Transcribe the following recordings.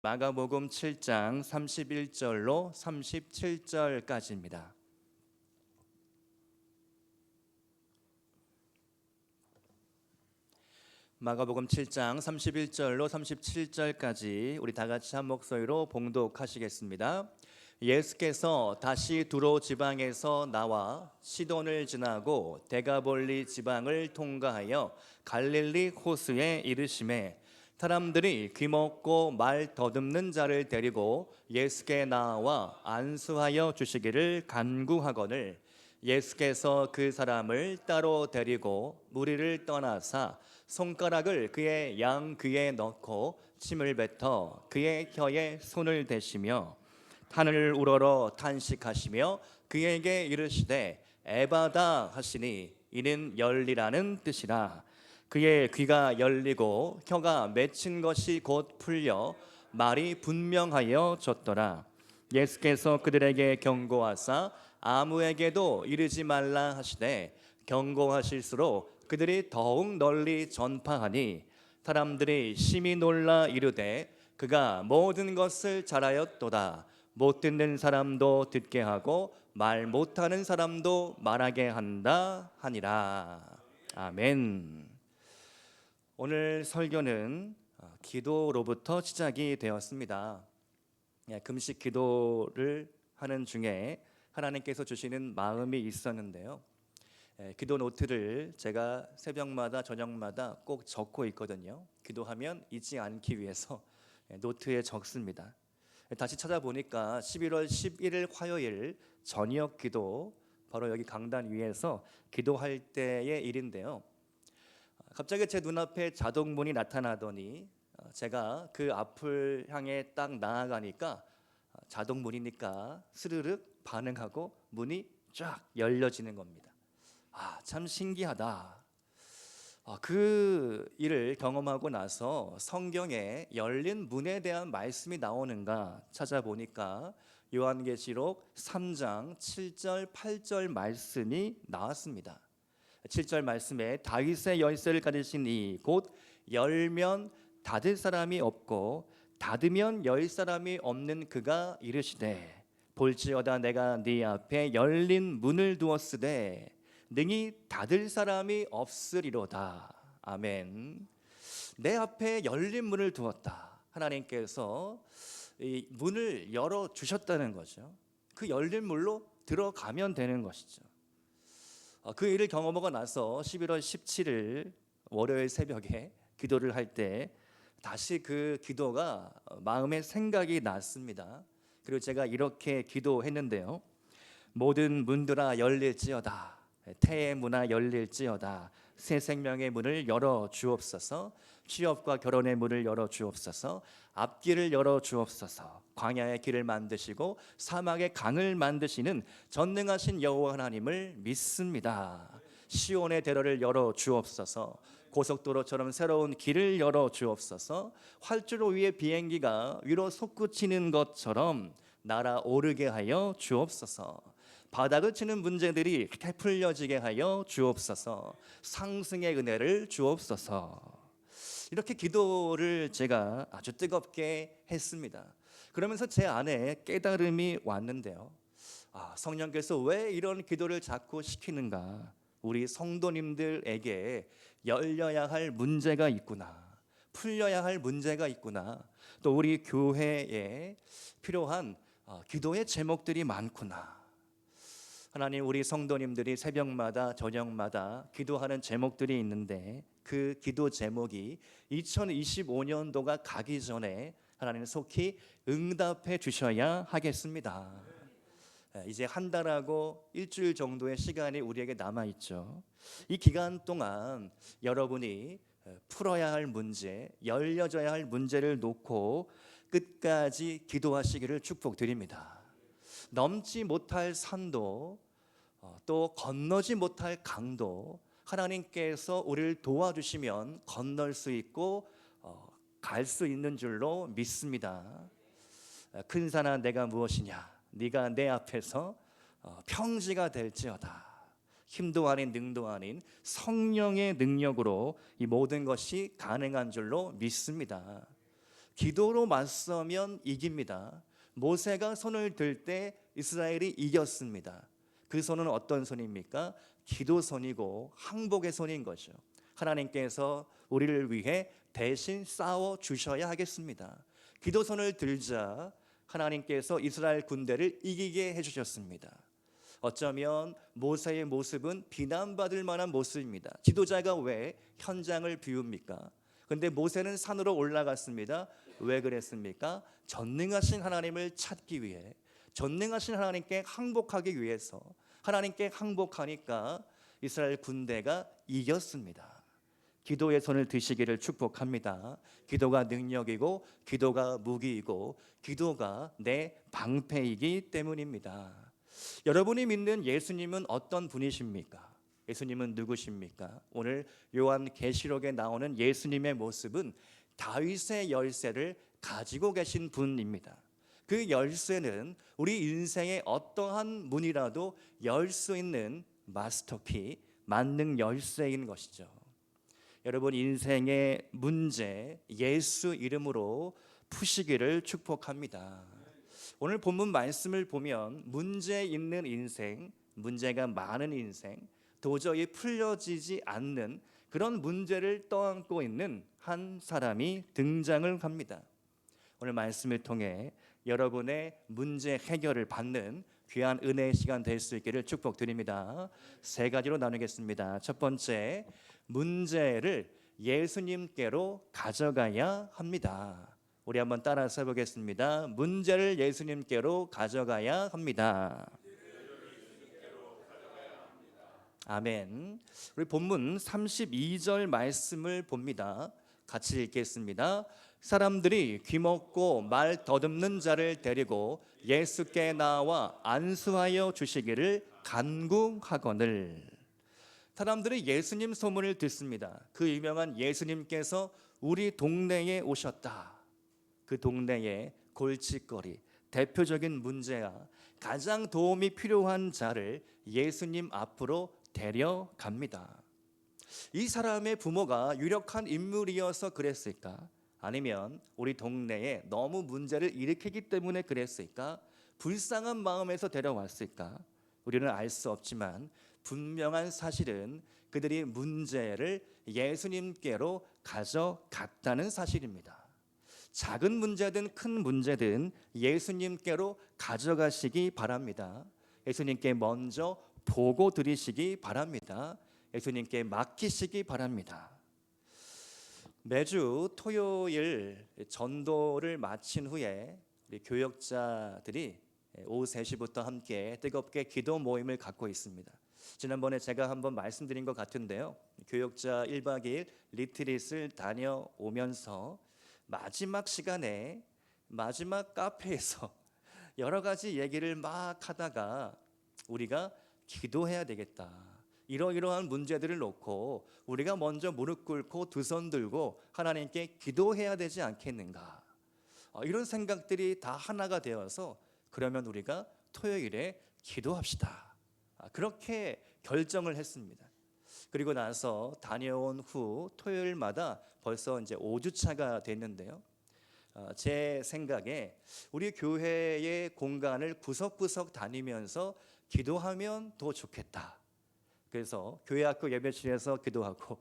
마가복음 7장 31절로 37절까지입니다. 마가복음 7장 31절로 37절까지 우리 다 같이 한 목소리로 봉독하시겠습니다. 예수께서 다시 두로 지방에서 나와 시돈을 지나고 데가볼리 지방을 통과하여 갈릴리 호수에 이르시매 사람들이 귀먹고 말 더듬는 자를 데리고 예수께 나와 안수하여 주시기를 간구하거늘 예수께서 그 사람을 따로 데리고 무리를 떠나사 손가락을 그의 양 귀에 넣고 침을 뱉어 그의 혀에 손을 대시며 하늘을 우러러 탄식하시며 그에게 이르시되 에바다 하시니 이는 열리라는 뜻이라. 그의 귀가 열리고 혀가 맺힌 것이 곧 풀려 말이 분명하여 졌더라. 예수께서 그들에게 경고하사 아무에게도 이르지 말라 하시되 경고하실수록 그들이 더욱 널리 전파하니 사람들이 심히 놀라 이르되 그가 모든 것을 잘하였도다. 못 듣는 사람도 듣게 하고 말 못하는 사람도 말하게 한다 하니라. 아멘. 오늘 설교는 기도로부터 시작이 되었습니다. 금식 기도를 하는 중에 하나님께서 주시는 마음이 있었는데요. 기도 노트를 제가 새벽마다 저녁마다 꼭 적고 있거든요. 기도하면 잊지 않기 위해서 노트에 적습니다. 다시 찾아보니까 11월 11일 화요일 저녁 기도, 바로 여기 강단 위에서 기도할 때의 일인데요. 갑자기 제 눈앞에 자동문이 나타나더니 제가 그 앞을 향해 딱 나아가니까 자동문이니까 스르륵 반응하고 문이 쫙 열려지는 겁니다. 참 신기하다. 그 일을 경험하고 나서 성경에 열린 문에 대한 말씀이 나오는가 찾아보니까 요한계시록 3장 7절 8절 말씀이 나왔습니다. 7절 말씀에 다윗의 열쇠를 가지신 이 곧 열면 닫을 사람이 없고 닫으면 열 사람이 없는 그가 이르시되 볼지어다 내가 네 앞에 열린 문을 두었으되 능히 닫을 사람이 없으리로다. 아멘. 내 앞에 열린 문을 두었다. 하나님께서 이 문을 열어 주셨다는 거죠. 그 열린 문로 들어가면 되는 것이죠. 그 일을 경험하고 나서 11월 17일 월요일 새벽에 기도를 할 때 다시 그 기도가 마음에 생각이 났습니다. 그리고 제가 이렇게 기도했는데요. 모든 문들아 열릴지어다. 태의 문아 열릴지어다. 새 생명의 문을 열어 주옵소서. 취업과 결혼의 문을 열어 주옵소서. 앞길을 열어 주옵소서. 광야의 길을 만드시고 사막의 강을 만드시는 전능하신 여호와 하나님을 믿습니다. 시온의 대로를 열어 주옵소서. 고속도로처럼 새로운 길을 열어 주옵소서. 활주로 위에 비행기가 위로 솟구치는 것처럼 날아오르게 하여 주옵소서. 바닥을 치는 문제들이 이렇게 풀려지게 하여 주옵소서. 상승의 은혜를 주옵소서. 이렇게 기도를 제가 아주 뜨겁게 했습니다. 그러면서 제 안에 깨달음이 왔는데요. 성령께서 왜 이런 기도를 자꾸 시키는가? 우리 성도님들에게 열려야 할 문제가 있구나. 풀려야 할 문제가 있구나. 또 우리 교회에 필요한 기도의 제목들이 많구나. 하나님, 우리 성도님들이 새벽마다 저녁마다 기도하는 제목들이 있는데 그 기도 제목이 2025년도가 가기 전에 하나님 속히 응답해 주셔야 하겠습니다. 이제 한 달하고 일주일 정도의 시간이 우리에게 남아있죠. 이 기간 동안 여러분이 풀어야 할 문제, 열려져야 할 문제를 놓고 끝까지 기도하시기를 축복드립니다. 넘지 못할 산도 또 건너지 못할 강도 하나님께서 우리를 도와주시면 건널 수 있고 갈 수 있는 줄로 믿습니다. 큰 산아 내가 무엇이냐? 네가 내 앞에서 평지가 될지어다. 힘도 아닌 능도 아닌 성령의 능력으로 이 모든 것이 가능한 줄로 믿습니다. 기도로 맞서면 이깁니다. 모세가 손을 들 때 이스라엘이 이겼습니다. 그 손은 어떤 손입니까? 기도 손이고 항복의 손인 거죠. 하나님께서 우리를 위해 대신 싸워 주셔야 하겠습니다. 기도 손을 들자 하나님께서 이스라엘 군대를 이기게 해주셨습니다. 어쩌면 모세의 모습은 비난받을 만한 모습입니다. 지도자가 왜 현장을 비웁니까? 근데 모세는 산으로 올라갔습니다. 왜 그랬습니까? 전능하신 하나님을 찾기 위해, 전능하신 하나님께 항복하기 위해서. 하나님께 항복하니까 이스라엘 군대가 이겼습니다. 기도의 손을 드시기를 축복합니다. 기도가 능력이고 기도가 무기이고 기도가 내 방패이기 때문입니다. 여러분이 믿는 예수님은 어떤 분이십니까? 예수님은 누구십니까? 오늘 요한계시록에 나오는 예수님의 모습은 다윗의 열쇠를 가지고 계신 분입니다. 그 열쇠는 우리 인생의 어떠한 문이라도 열 수 있는 마스터키, 만능 열쇠인 것이죠. 여러분 인생의 문제 예수 이름으로 푸시기를 축복합니다. 오늘 본문 말씀을 보면 문제 있는 인생, 문제가 많은 인생, 도저히 풀려지지 않는 그런 문제를 떠안고 있는 한 사람이 등장을 합니다. 오늘 말씀을 통해 여러분의 문제 해결을 받는 귀한 은혜의 시간 될 수 있기를 축복드립니다. 세 가지로 나누겠습니다. 첫 번째, 문제를 예수님께로 가져가야 합니다. 우리 한번 따라서 해보겠습니다. 문제를 예수님께로 가져가야 합니다. 아멘. 우리 본문 32절 말씀을 봅니다. 같이 읽겠습니다. 사람들이 귀먹고 말 더듬는 자를 데리고 예수께 나와 안수하여 주시기를 간구하거늘. 사람들이 예수님 소문을 듣습니다. 그 유명한 예수님께서 우리 동네에 오셨다. 그 동네의 골칫거리, 대표적인 문제야 가장 도움이 필요한 자를 예수님 앞으로 데려갑니다. 이 사람의 부모가 유력한 인물이어서 그랬을까? 아니면 우리 동네에 너무 문제를 일으키기 때문에 그랬을까? 불쌍한 마음에서 데려왔을까? 우리는 알 수 없지만 분명한 사실은 그들이 문제를 예수님께로 가져갔다는 사실입니다. 작은 문제든 큰 문제든 예수님께로 가져가시기 바랍니다. 예수님께 먼저 보고 드리시기 바랍니다. 예수님께 맡기시기 바랍니다. 매주 토요일 전도를 마친 후에 우리 교역자들이 오후 3시부터 함께 뜨겁게 기도 모임을 갖고 있습니다. 지난번에 제가 한번 말씀드린 것 같은데요. 교역자 1박 2일 리트릿을 다녀오면서 마지막 시간에 마지막 카페에서 여러 가지 얘기를 막 하다가 우리가 기도해야 되겠다. 이러이러한 문제들을 놓고 우리가 먼저 무릎 꿇고 두 손 들고 하나님께 기도해야 되지 않겠는가. 이런 생각들이 다 하나가 되어서 그러면 우리가 토요일에 기도합시다. 그렇게 결정을 했습니다. 그리고 나서 다녀온 후 토요일마다 벌써 이제 5주차가 됐는데요. 제 생각에 우리 교회의 공간을 구석구석 다니면서 기도하면 더 좋겠다. 그래서 교회 학교 예배실에서 기도하고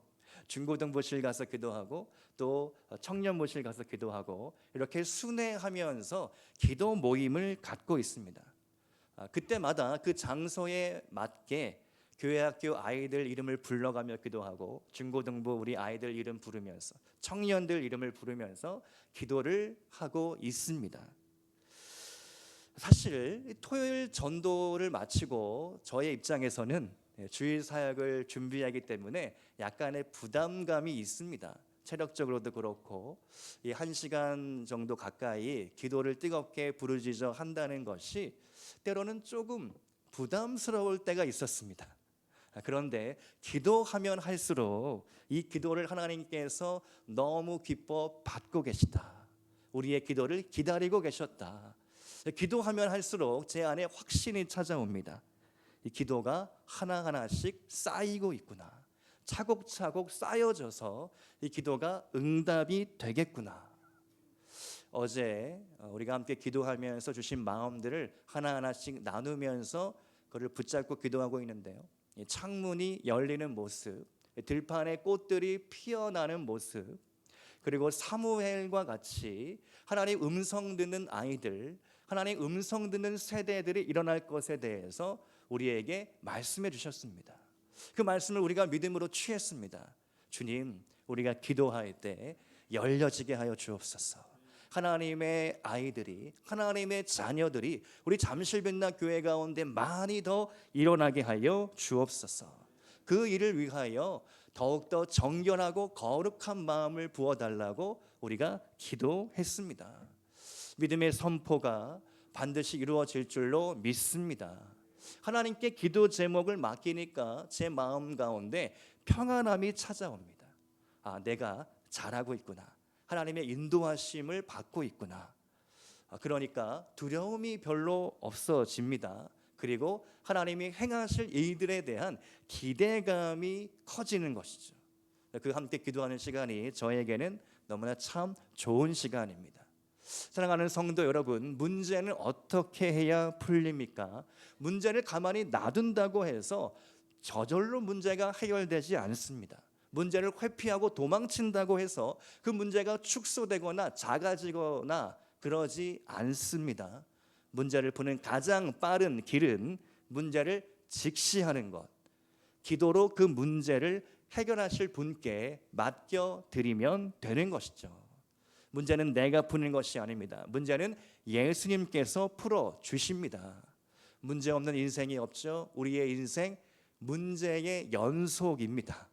중고등부실 가서 기도하고 또 청년부실 가서 기도하고 이렇게 순회하면서 기도 모임을 갖고 있습니다. 그때마다 그 장소에 맞게 교회 학교 아이들 이름을 불러가며 기도하고 중고등부 우리 아이들 이름 부르면서 청년들 이름을 부르면서 기도를 하고 있습니다. 사실 토요일 전도를 마치고 저의 입장에서는 주일 사역을 준비하기 때문에 약간의 부담감이 있습니다. 체력적으로도 그렇고 이 1시간 정도 가까이 기도를 뜨겁게 부르짖어 한다는 것이 때로는 조금 부담스러울 때가 있었습니다. 그런데 기도하면 할수록 이 기도를 하나님께서 너무 기뻐 받고 계시다. 우리의 기도를 기다리고 계셨다. 기도하면 할수록 제 안에 확신이 찾아옵니다. 이 기도가 하나하나씩 쌓이고 있구나. 차곡차곡 쌓여져서 이 기도가 응답이 되겠구나. 어제 우리가 함께 기도하면서 주신 마음들을 하나하나씩 나누면서 그를 붙잡고 기도하고 있는데요. 창문이 열리는 모습, 들판에 꽃들이 피어나는 모습, 그리고 사무엘과 같이 하나님 음성 듣는 아이들, 하나님 음성 듣는 세대들이 일어날 것에 대해서 우리에게 말씀해 주셨습니다. 그 말씀을 우리가 믿음으로 취했습니다. 주님, 우리가 기도할 때 열려지게 하여 주옵소서. 하나님의 아이들이, 하나님의 자녀들이 우리 잠실백락 교회 가운데 많이 더 일어나게 하여 주옵소서. 그 일을 위하여 더욱더 정결하고 거룩한 마음을 부어달라고 우리가 기도했습니다. 믿음의 선포가 반드시 이루어질 줄로 믿습니다. 하나님께 기도 제목을 맡기니까 제 마음 가운데 평안함이 찾아옵니다. 아, 내가 잘하고 있구나. 하나님의 인도하심을 받고 있구나. 그러니까 두려움이 별로 없어집니다. 그리고 하나님이 행하실 일들에 대한 기대감이 커지는 것이죠. 그 함께 기도하는 시간이 저에게는 너무나 참 좋은 시간입니다. 사랑하는 성도 여러분, 문제는 어떻게 해야 풀립니까? 문제를 가만히 놔둔다고 해서 저절로 문제가 해결되지 않습니다. 문제를 회피하고 도망친다고 해서 그 문제가 축소되거나 작아지거나 그러지 않습니다. 문제를 푸는 가장 빠른 길은 문제를 직시하는 것, 기도로 그 문제를 해결하실 분께 맡겨드리면 되는 것이죠. 문제는 내가 푸는 것이 아닙니다. 문제는 예수님께서 풀어주십니다. 문제 없는 인생이 없죠. 우리의 인생 문제의 연속입니다.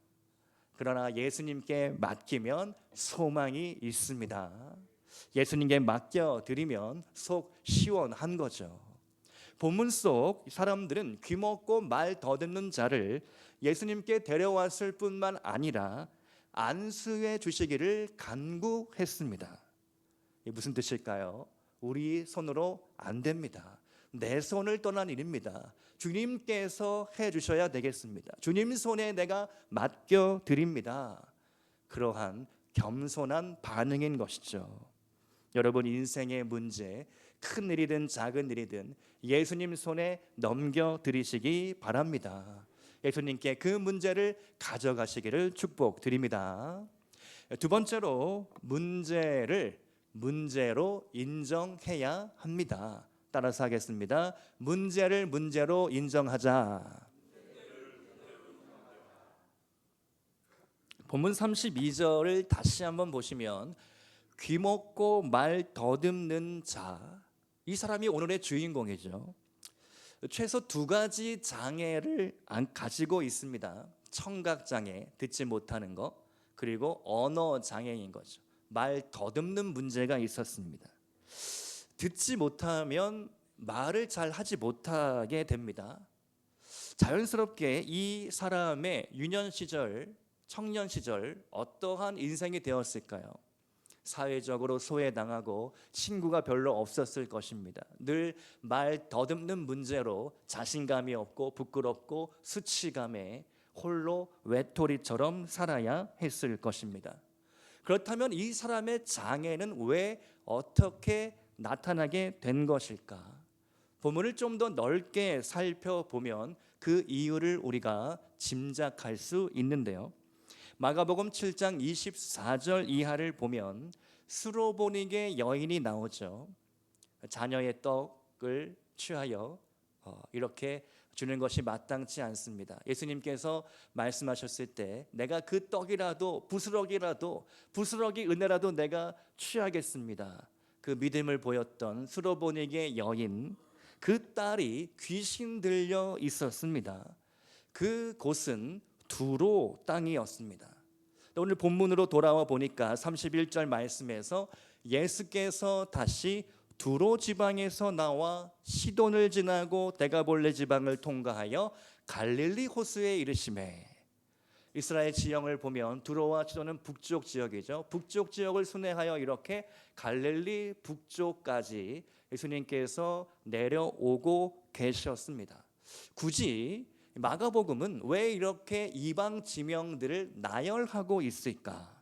그러나 예수님께 맡기면 소망이 있습니다. 예수님께 맡겨드리면 속 시원한 거죠. 본문 속 사람들은 귀먹고 말 더듬는 자를 예수님께 데려왔을 뿐만 아니라 안수해 주시기를 간구했습니다. 이게 무슨 뜻일까요? 우리 손으로 안 됩니다. 내 손을 떠난 일입니다. 주님께서 해주셔야 되겠습니다. 주님 손에 내가 맡겨드립니다. 그러한 겸손한 반응인 것이죠. 여러분, 인생의 문제, 큰 일이든 작은 일이든 예수님 손에 넘겨드리시기 바랍니다. 예수님께 그 문제를 가져가시기를 축복드립니다. 두 번째로, 문제를 문제로 인정해야 합니다. 따라서 하겠습니다. 문제를 문제로 인정하자. 본문 32절을 다시 한번 보시면 귀먹고 말 더듬는 자, 이 사람이 오늘의 주인공이죠. 최소 두 가지 장애를 가지고 있습니다. 청각장애, 듣지 못하는 것, 그리고 언어장애인 거죠. 말 더듬는 문제가 있었습니다. 듣지 못하면 말을 잘 하지 못하게 됩니다. 자연스럽게 이 사람의 유년 시절, 청년 시절 어떠한 인생이 되었을까요? 사회적으로 소외당하고 친구가 별로 없었을 것입니다. 늘 말 더듬는 문제로 자신감이 없고 부끄럽고 수치감에 홀로 외톨이처럼 살아야 했을 것입니다. 그렇다면 이 사람의 장애는 왜 어떻게 나타나게 된 것일까? 본문을 좀 더 넓게 살펴보면 그 이유를 우리가 짐작할 수 있는데요. 마가복음 7장 24절 이하를 보면 수로보닉의 여인이 나오죠. 자녀의 떡을 취하여 이렇게 주는 것이 마땅치 않습니다. 예수님께서 말씀하셨을 때 내가 그 떡이라도 부스러기 은혜라도 내가 취하겠습니다. 그 믿음을 보였던 수로보닉의 여인, 그 딸이 귀신 들려 있었습니다. 그 곳은 두로 땅이었습니다. 오늘 본문으로 돌아와 보니까 31절 말씀에서 예수께서 다시 두로 지방에서 나와 시돈을 지나고 데가볼레 지방을 통과하여 갈릴리 호수에 이르시매. 이스라엘 지형을 보면 두로와 시돈은 북쪽 지역이죠. 북쪽 지역을 순회하여 이렇게 갈릴리 북쪽까지 예수님께서 내려오고 계셨습니다. 굳이 마가복음은 왜 이렇게 이방 지명들을 나열하고 있을까?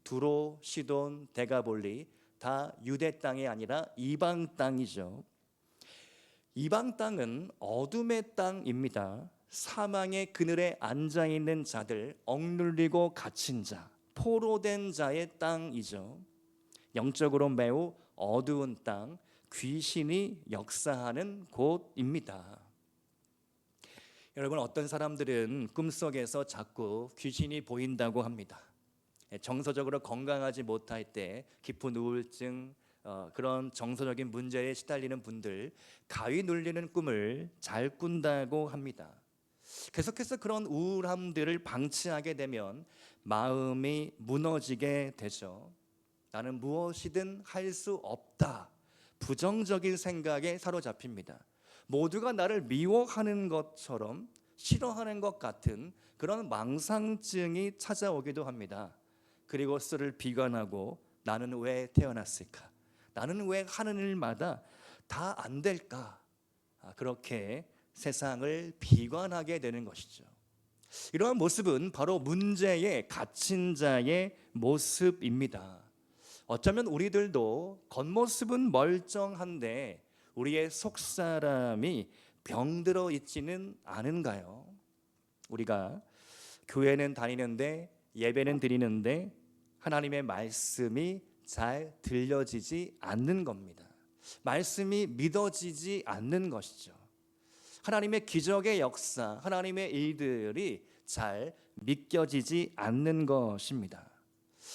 두로, 시돈, 데가볼리 다 유대 땅이 아니라 이방 땅이죠. 이방 땅은 어둠의 땅입니다. 사망의 그늘에 앉아있는 자들, 억눌리고 갇힌 자, 포로된 자의 땅이죠. 영적으로 매우 어두운 땅, 귀신이 역사하는 곳입니다. 여러분, 어떤 사람들은 꿈속에서 자꾸 귀신이 보인다고 합니다. 정서적으로 건강하지 못할 때 깊은 우울증, 그런 정서적인 문제에 시달리는 분들, 가위 눌리는 꿈을 잘 꾼다고 합니다. 계속해서 그런 우울함들을 방치하게 되면 마음이 무너지게 되죠. 나는 무엇이든 할 수 없다, 부정적인 생각에 사로잡힙니다. 모두가 나를 미워하는 것처럼, 싫어하는 것 같은 그런 망상증이 찾아오기도 합니다. 그리고 스스로를 비관하고 나는 왜 태어났을까? 나는 왜 하는 일마다 다 안 될까? 그렇게 세상을 비관하게 되는 것이죠. 이러한 모습은 바로 문제에 갇힌 자의 모습입니다. 어쩌면 우리들도 겉모습은 멀쩡한데 우리의 속사람이 병들어 있지는 않은가요? 우리가 교회는 다니는데, 예배는 드리는데 하나님의 말씀이 잘 들려지지 않는 겁니다. 말씀이 믿어지지 않는 것이죠. 하나님의 기적의 역사, 하나님의 일들이 잘 믿겨지지 않는 것입니다.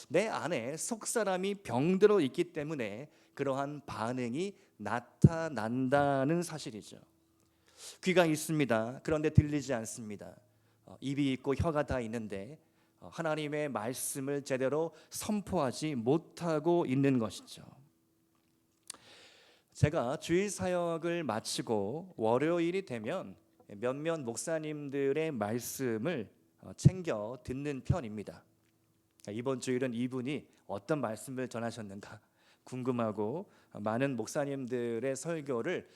내 안에 속사람이 병들어 있기 때문에 그러한 반응이 나타난다는 사실이죠. 귀가 있습니다. 그런데 들리지 않습니다. 입이 있고 혀가 다 있는데 하나님의 말씀을 제대로 선포하지 못하고 있는 것이죠. 제가 주일 사역을 마치고 월요일이 되면 몇몇 목사님들의 말씀을 챙겨 듣는 편입니다. 이번 주일은 이분이 어떤 말씀을 전하셨는가 궁금하고 많은 목사님들의 설교를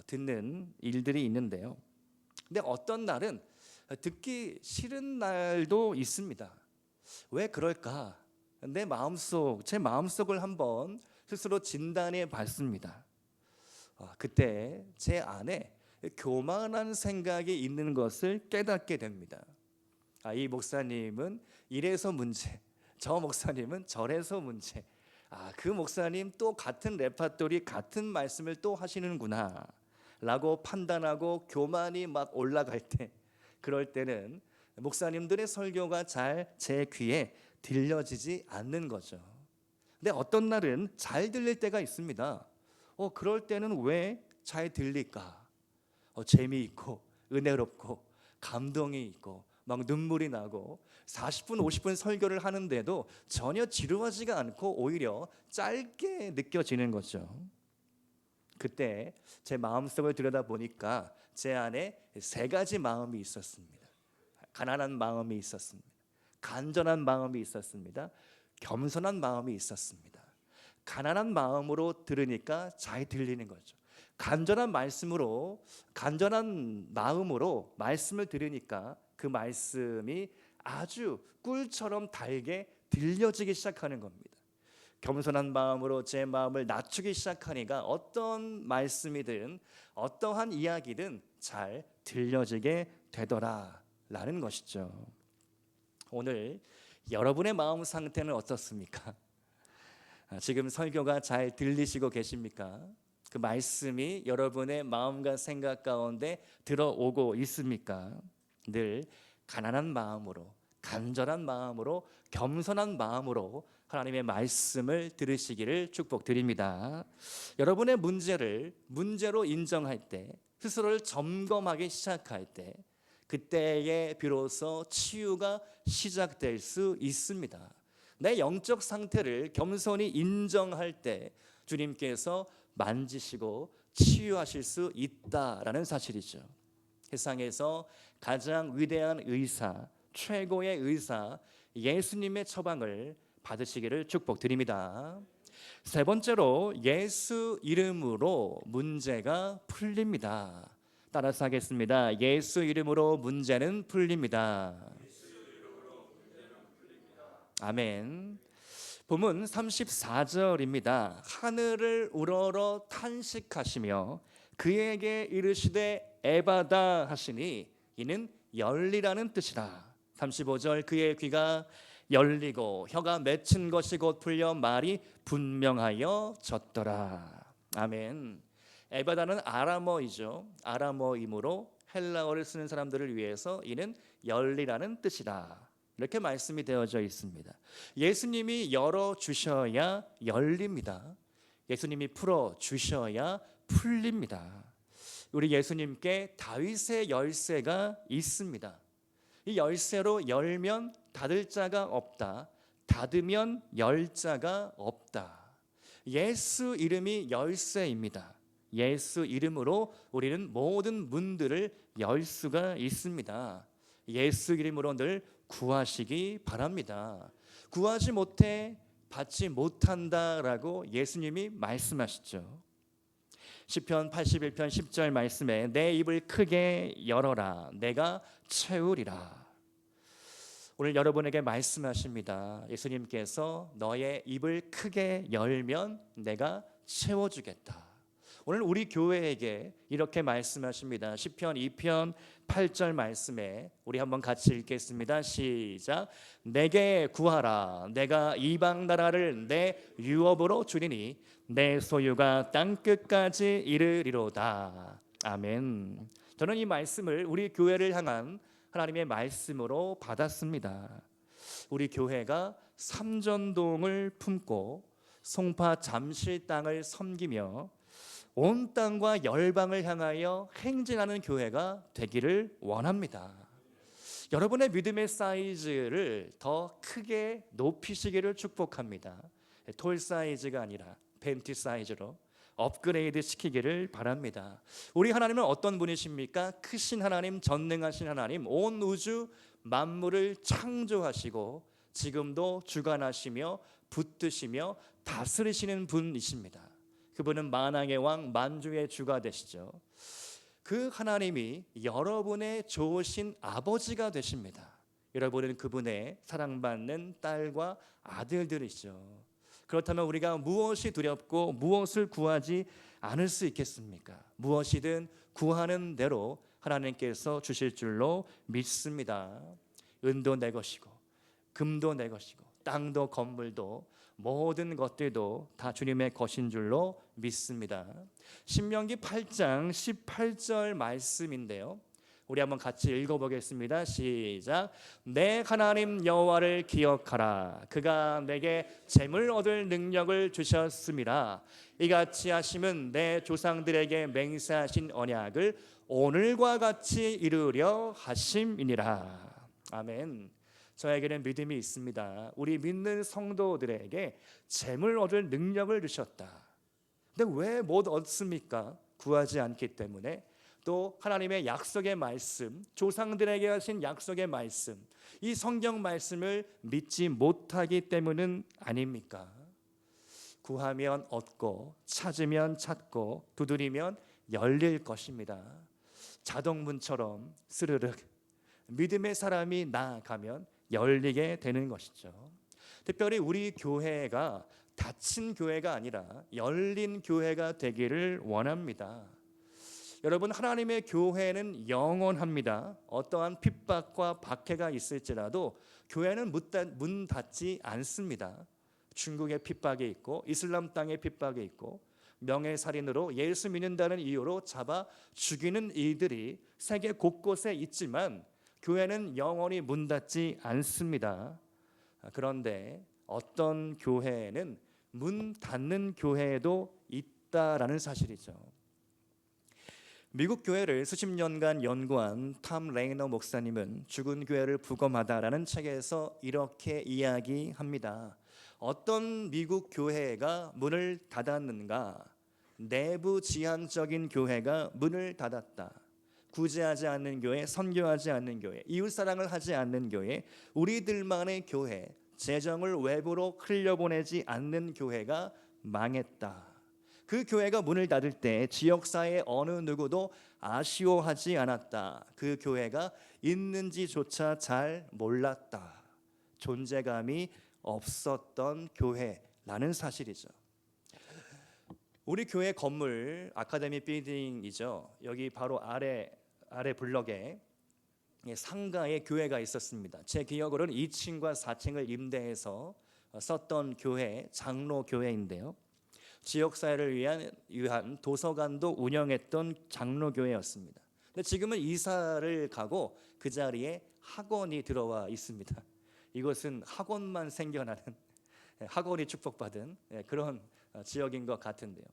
듣는 일들이 있는데요. 근데 어떤 날은 듣기 싫은 날도 있습니다. 왜 그럴까? 제 마음속을 한번 스스로 진단해 봤습니다. 그때 제 안에 교만한 생각이 있는 것을 깨닫게 됩니다. 이 목사님은 이래서 문제, 저 목사님은 저래서 문제, 그 목사님 또 같은 레파토리, 같은 말씀을 또 하시는구나 라고 판단하고 교만이 막 올라갈 때, 그럴 때는 목사님들의 설교가 잘 제 귀에 들려지지 않는 거죠. 근데 어떤 날은 잘 들릴 때가 있습니다. 그럴 때는 왜 잘 들릴까? 재미있고 은혜롭고 감동이 있고 막 눈물이 나고 40분 50분 설교를 하는데도 전혀 지루하지가 않고 오히려 짧게 느껴지는 거죠. 그때 제 마음속을 들여다보니까 제 안에 세 가지 마음이 있었습니다. 가난한 마음이 있었습니다. 간절한 마음이 있었습니다. 겸손한 마음이 있었습니다. 가난한 마음으로 들으니까 잘 들리는 거죠. 간절한 마음으로 말씀을 들으니까 그 말씀이 아주 꿀처럼 달게 들려지기 시작하는 겁니다. 겸손한 마음으로 제 마음을 낮추기 시작하니까 어떤 말씀이든 어떠한 이야기든 잘 들려지게 되더라라는 것이죠. 오늘 여러분의 마음 상태는 어떻습니까? 지금 설교가 잘 들리시고 계십니까? 그 말씀이 여러분의 마음과 생각 가운데 들어오고 있습니까? 늘 가난한 마음으로, 간절한 마음으로, 겸손한 마음으로 하나님의 말씀을 들으시기를 축복드립니다. 여러분의 문제를 문제로 인정할 때, 스스로를 점검하기 시작할 때, 그때에 비로소 치유가 시작될 수 있습니다. 내 영적 상태를 겸손히 인정할 때 주님께서 만지시고 치유하실 수 있다라는 사실이죠. 세상에서 가장 위대한 의사, 최고의 의사 예수님의 처방을 받으시기를 축복드립니다. 세 번째로, 예수 이름으로 문제가 풀립니다. 따라서 하겠습니다. 예수 이름으로 문제는 풀립니다. 아멘. 본문 34절입니다. 하늘을 우러러 탄식하시며 그에게 이르시되 에바다 하시니 이는 열리라는 뜻이라. 35절 그의 귀가 열리고 혀가 맺힌 것이 곧 풀려 말이 분명하여 졌더라. 아멘. 에바다는 아람어이죠. 아람어이므로 헬라어를 쓰는 사람들을 위해서 이는 열리라는 뜻이다. 이렇게 말씀이 되어져 있습니다. 예수님이 열어주셔야 열립니다. 예수님이 풀어주셔야 풀립니다. 우리 예수님께 다윗의 열쇠가 있습니다. 이 열쇠로 열면 닫을 자가 없다. 닫으면 열 자가 없다. 예수 이름이 열쇠입니다. 예수 이름으로 우리는 모든 문들을 열 수가 있습니다. 예수 이름으로 늘 구하시기 바랍니다. 구하지 못해 받지 못한다라고 예수님이 말씀하시죠. 시편 81편 10절 말씀에 내 입을 크게 열어라 내가 채우리라. 오늘 여러분에게 말씀하십니다. 예수님께서 너의 입을 크게 열면 내가 채워주겠다. 오늘 우리 교회에게 이렇게 말씀하십니다. 시편 2편 8절 말씀에 우리 한번 같이 읽겠습니다. 시작. 내게 구하라 내가 이방 나라를 내 유업으로 주리니 내 소유가 땅끝까지 이르리로다. 아멘. 저는 이 말씀을 우리 교회를 향한 하나님의 말씀으로 받았습니다. 우리 교회가 삼전동을 품고 송파 잠실 땅을 섬기며 온 땅과 열방을 향하여 행진하는 교회가 되기를 원합니다. 여러분의 믿음의 사이즈를 더 크게 높이시기를 축복합니다. 톨 사이즈가 아니라 벤티 사이즈로 업그레이드 시키기를 바랍니다. 우리 하나님은 어떤 분이십니까? 크신 하나님, 전능하신 하나님, 온 우주 만물을 창조하시고 지금도 주관하시며 붙드시며 다스리시는 분이십니다. 그분은 만왕의 왕, 만주의 주가 되시죠. 그 하나님이 여러분의 좋으신 아버지가 되십니다. 여러분은 그분의 사랑받는 딸과 아들들이죠. 그렇다면 우리가 무엇이 두렵고 무엇을 구하지 않을 수 있겠습니까? 무엇이든 구하는 대로 하나님께서 주실 줄로 믿습니다. 은도 내 것이고 금도 내 것이고 땅도 건물도 모든 것들도 다 주님의 것인 줄로 믿습니다. 신명기 8장 18절 말씀인데요. 우리 한번 같이 읽어보겠습니다. 시작. 내 하나님 여호와를 기억하라. 그가 내게 재물 얻을 능력을 주셨음이라. 이같이 하심은 내 조상들에게 맹세하신 언약을 오늘과 같이 이루려 하심이니라. 아멘. 저에게는 믿음이 있습니다. 우리 믿는 성도들에게 재물 얻을 능력을 주셨다. 근데 왜 못 얻습니까? 구하지 않기 때문에. 또 하나님의 약속의 말씀, 조상들에게 하신 약속의 말씀, 이 성경 말씀을 믿지 못하기 때문은 아닙니까? 구하면 얻고 찾으면 찾고 두드리면 열릴 것입니다. 자동문처럼 스르륵 믿음의 사람이 나아가면 열리게 되는 것이죠. 특별히 우리 교회가 닫힌 교회가 아니라 열린 교회가 되기를 원합니다. 여러분, 하나님의 교회는 영원합니다. 어떠한 핍박과 박해가 있을지라도 교회는 문 닫지 않습니다. 중국의 핍박이 있고 이슬람 땅의 핍박이 있고 명예살인으로 예수 믿는다는 이유로 잡아 죽이는 이들이 세계 곳곳에 있지만 교회는 영원히 문 닫지 않습니다. 그런데 어떤 교회는 문 닫는 교회도 있다라는 사실이죠. 미국 교회를 수십 년간 연구한 탐 레이너 목사님은 죽은 교회를 부검하다라는 책에서 이렇게 이야기합니다. 어떤 미국 교회가 문을 닫았는가? 내부 지향적인 교회가 문을 닫았다. 구제하지 않는 교회, 선교하지 않는 교회, 이웃사랑을 하지 않는 교회, 우리들만의 교회, 재정을 외부로 흘려보내지 않는 교회가 망했다. 그 교회가 문을 닫을 때 지역사회 어느 누구도 아쉬워하지 않았다. 그 교회가 있는지조차 잘 몰랐다. 존재감이 없었던 교회라는 사실이죠. 우리 교회 건물 아카데미 빌딩이죠. 여기 바로 아래 블럭에 상가에 교회가 있었습니다. 제 기억으로는 2층과 4층을 임대해서 썼던 교회, 장로 교회인데요. 지역사회를 위한 도서관도 운영했던 장로 교회였습니다. 근데 지금은 이사를 가고 그 자리에 학원이 들어와 있습니다. 이것은 학원만 생겨나는, 학원이 축복받은 그런 지역인 것 같은데요.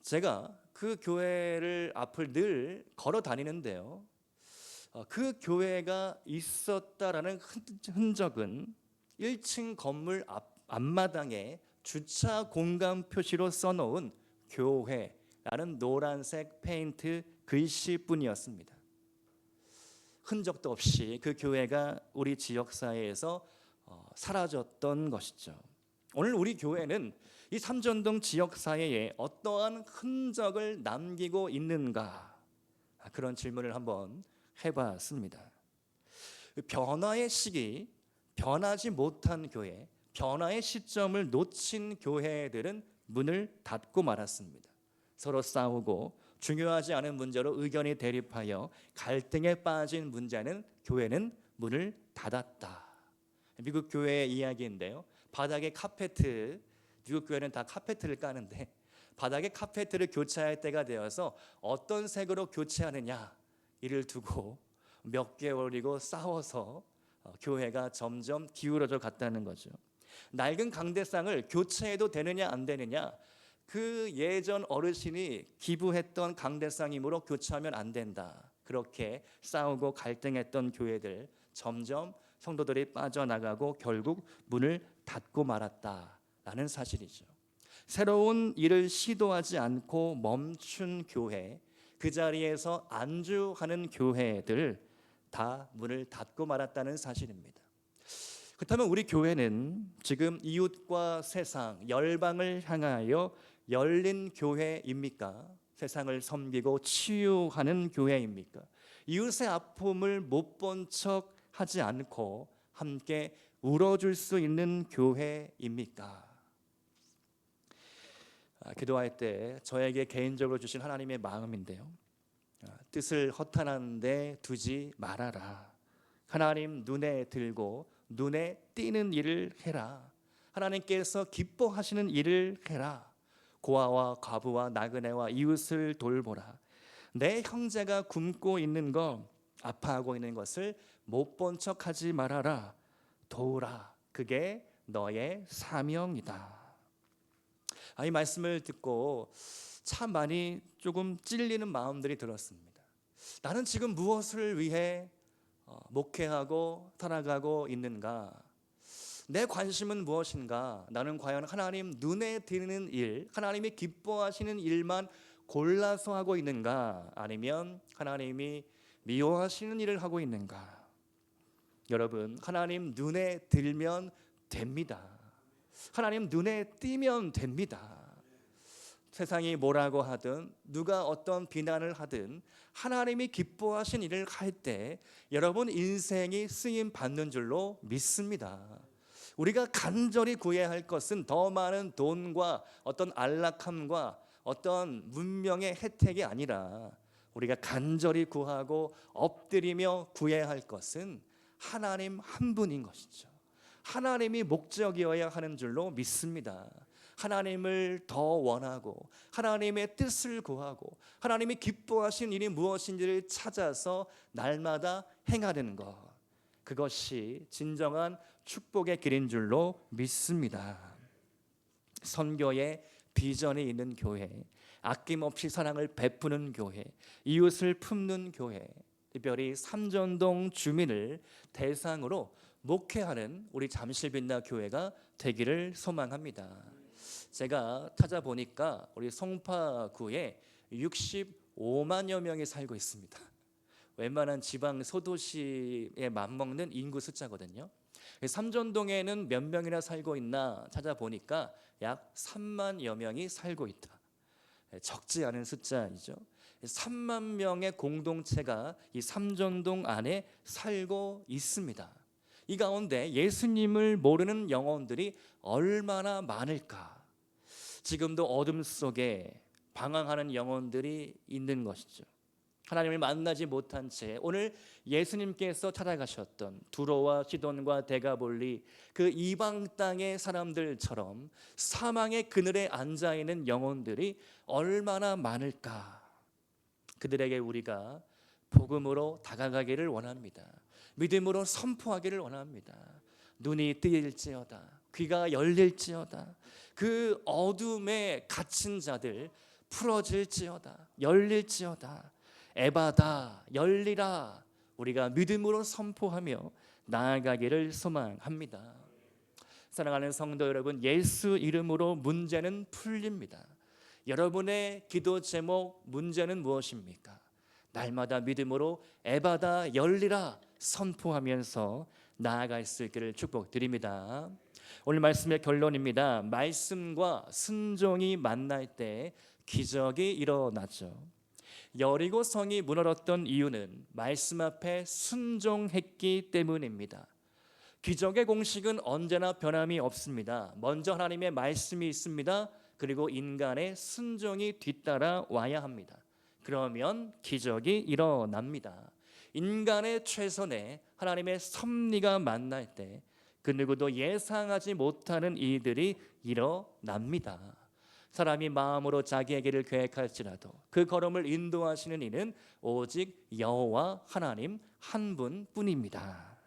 제가 그 교회를 앞을 늘 걸어 다니는데요. 그 교회가 있었다라는 흔적은 1층 건물 앞마당에 주차 공간 표시로 써놓은 교회라는 노란색 페인트 글씨뿐이었습니다. 흔적도 없이 그 교회가 우리 지역사회에서 사라졌던 것이죠. 오늘 우리 교회는 이 삼전동 지역사회에 어떠한 흔적을 남기고 있는가, 그런 질문을 한번 해봤습니다. 변화의 시기, 변하지 못한 교회, 변화의 시점을 놓친 교회들은 문을 닫고 말았습니다. 서로 싸우고 중요하지 않은 문제로 의견이 대립하여 갈등에 빠진 교회는 문을 닫았다. 미국 교회의 이야기인데요. 바닥에 카페트, 미국 교회는 다 카페트를 까는데 바닥에 카페트를 교체할 때가 되어서 어떤 색으로 교체하느냐, 이를 두고 몇 개월이고 싸워서 교회가 점점 기울어져 갔다는 거죠. 낡은 강대상을 교체해도 되느냐 안 되느냐, 그 예전 어르신이 기부했던 강대상이므로 교체하면 안 된다. 그렇게 싸우고 갈등했던 교회들, 점점 성도들이 빠져나가고 결국 문을 닫고 말았다라는 사실이죠. 새로운 일을 시도하지 않고 멈춘 교회, 그 자리에서 안주하는 교회들 다 문을 닫고 말았다는 사실입니다. 그렇다면 우리 교회는 지금 이웃과 세상, 열방을 향하여 열린 교회입니까? 세상을 섬기고 치유하는 교회입니까? 이웃의 아픔을 못 본 척 하지 않고 함께 울어줄 수 있는 교회입니까? 기도할 때 저에게 개인적으로 주신 하나님의 마음인데요. 뜻을 허탄한 데 두지 말아라. 하나님 눈에 들고 눈에 띄는 일을 해라. 하나님께서 기뻐하시는 일을 해라. 고아와 과부와 나그네와 이웃을 돌보라. 내 형제가 굶고 있는 것, 아파하고 있는 것을 못 본 척하지 말아라. 도우라. 그게 너의 사명이다. 이 말씀을 듣고 참 많이 조금 찔리는 마음들이 들었습니다. 나는 지금 무엇을 위해 목회하고 살아가고 있는가? 내 관심은 무엇인가? 나는 과연 하나님 눈에 띄는 일, 하나님이 기뻐하시는 일만 골라서 하고 있는가? 아니면 하나님이 미워하시는 일을 하고 있는가? 여러분, 하나님 눈에 들면 됩니다. 하나님 눈에 띄면 됩니다. 세상이 뭐라고 하든 누가 어떤 비난을 하든 하나님이 기뻐하신 일을 할 때 여러분 인생이 쓰임 받는 줄로 믿습니다. 우리가 간절히 구해야 할 것은 더 많은 돈과 어떤 안락함과 어떤 문명의 혜택이 아니라 우리가 간절히 구하고 엎드리며 구해야 할 것은 하나님 한 분인 것이죠. 하나님이 목적이어야 하는 줄로 믿습니다. 하나님을 더 원하고 하나님의 뜻을 구하고 하나님이 기뻐하신 일이 무엇인지를 찾아서 날마다 행하는 것, 그것이 진정한 축복의 길인 줄로 믿습니다. 선교의 비전이 있는 교회, 아낌없이 사랑을 베푸는 교회, 이웃을 품는 교회, 특별히 삼전동 주민을 대상으로 목회하는 우리 잠실빛나 교회가 되기를 소망합니다. 제가 찾아보니까 우리 송파구에 65만여 명이 살고 있습니다. 웬만한 지방 소도시에 맞먹는 인구 숫자거든요. 삼전동에는 몇 명이나 살고 있나 찾아보니까 약 3만여 명이 살고 있다. 적지 않은 숫자이죠. 3만 명의 공동체가 이 삼전동 안에 살고 있습니다. 이 가운데 예수님을 모르는 영혼들이 얼마나 많을까? 지금도 어둠 속에 방황하는 영혼들이 있는 것이죠. 하나님을 만나지 못한 채 오늘 예수님께서 찾아가셨던 두로와 시돈과 데가볼리 그 이방 땅의 사람들처럼 사망의 그늘에 앉아 있는 영혼들이 얼마나 많을까? 그들에게 우리가 복음으로 다가가기를 원합니다. 믿음으로 선포하기를 원합니다. 눈이 뜨일지어다, 귀가 열릴지어다, 그 어둠에 갇힌 자들 풀어질지어다, 열릴지어다, 에바다, 열리라, 우리가 믿음으로 선포하며 나아가기를 소망합니다. 사랑하는 성도 여러분, 예수 이름으로 문제는 풀립니다. 여러분의 기도 제목 문제는 무엇입니까? 날마다 믿음으로 에바다, 열리라 선포하면서 나아갈 수 있기를 축복드립니다. 오늘 말씀의 결론입니다. 말씀과 순종이 만날 때 기적이 일어나죠. 여리고 성이 무너졌던 이유는 말씀 앞에 순종했기 때문입니다. 기적의 공식은 언제나 변함이 없습니다. 먼저 하나님의 말씀이 있습니다. 그리고 인간의 순종이 뒤따라 와야 합니다. 그러면 기적이 일어납니다. 인간의 최선에 하나님의 섭리가 만날 때 그 누구도 예상하지 못하는 일들이 일어납니다. 사람이 마음으로 자기의 길을 계획할지라도 그 걸음을 인도하시는 이는 오직 여호와 하나님 한 분뿐입니다.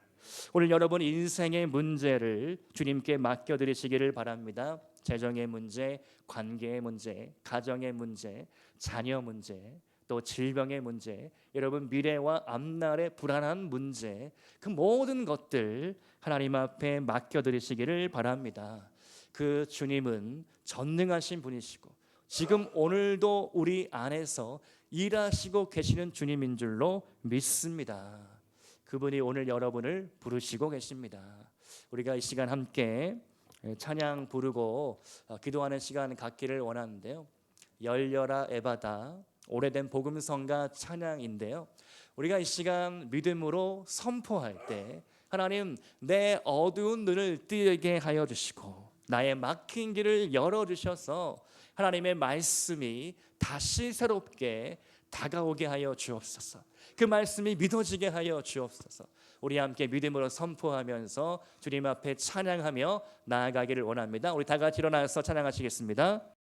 오늘 여러분 인생의 문제를 주님께 맡겨드리시기를 바랍니다. 재정의 문제, 관계의 문제, 가정의 문제, 자녀 문제, 또 질병의 문제, 여러분 미래와 앞날의 불안한 문제, 그 모든 것들 하나님 앞에 맡겨드리시기를 바랍니다. 그 주님은 전능하신 분이시고 지금 오늘도 우리 안에서 일하시고 계시는 주님인 줄로 믿습니다. 그분이 오늘 여러분을 부르시고 계십니다. 우리가 이 시간 함께 찬양 부르고 기도하는 시간 갖기를 원하는데요. 열려라 에바다, 오래된 복음성가 찬양인데요. 우리가 이 시간 믿음으로 선포할 때 하나님 내 어두운 눈을 뜨게 하여 주시고 나의 막힌 길을 열어주셔서 하나님의 말씀이 다시 새롭게 다가오게 하여 주옵소서. 그 말씀이 믿어지게 하여 주옵소서. 우리 함께 믿음으로 선포하면서 주님 앞에 찬양하며 나아가기를 원합니다. 우리 다 같이 일어나서 찬양하시겠습니다.